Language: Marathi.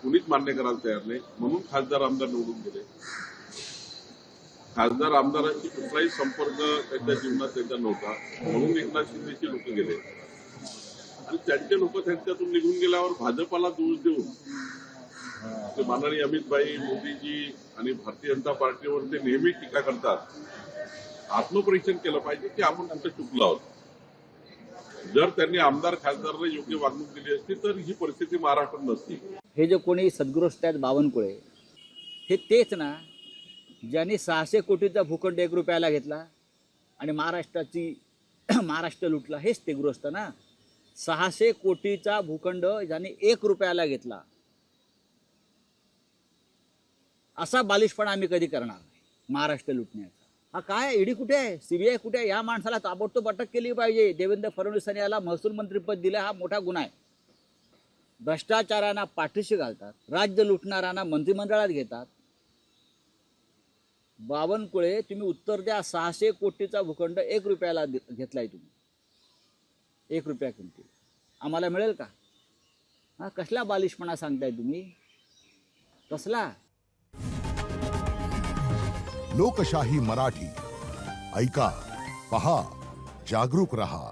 कुणीच मान्य करायला तयार नाही, म्हणून खासदार आमदार निवडून गेले. खासदार आमदारांशी कुठलाही संपर्क त्यांच्या जीवनात त्यांचा नव्हता, म्हणून एकनाथ शिंदेची लोक गेले आणि त्यांचे लोक त्यांच्यातून निघून गेल्यावर भाजपाला दोष देऊन ते माननीय अमित भाई, मोदीजी आणि भारतीय जनता पार्टीवर ते नेहमी टीका करतात. आत्मपरीक्षण केलं पाहिजे की आपण कुठे चुकलो आहोत. जर त्यांनी आमदार खासदारांना योग्य वागणूक दिली असती तर ही परिस्थिती महाराष्ट्रात नसती. हे जे कोणी सद्गृहस्थ आहेत बावनकुळे, हे तेच ना ज्यांनी 600 कोटीचा भूखंड 1 रुपयाला घेतला आणि महाराष्ट्र लुटला. हेच ते गृहस्थ ना. 600 कोटीचा भूखंड ज्यांनी 1 रुपयाला घेतला. असा बालिशपणा आम्ही कधी करणार नाही महाराष्ट्र लुटण्याचा. हा काय, ईडी कुठे आहे, सीबीआय कुठे आहे? या माणसाला ताबडतोब अटक केली पाहिजे. देवेंद्र फडणवीसांनी याला महसूल मंत्रीपद दिलं, हा मोठा गुन्हा आहे. भ्रष्टाचारांना पाठीशी घालतात, राज्य लुटणाऱ्यांना मंत्रिमंडळात घेतात. बावनकुळे, तुम्ही उत्तर द्या. 600 कोटीचा भूखंड 1 रुपयाला घेतलाय तुम्ही, 1 रुपया किमती. आम्हाला मिळेल का? हा कसला बालिशपणा सांगताय तुम्ही, कसला? लोकशाही मराठी ऐका, पहा, जागरूक रहा.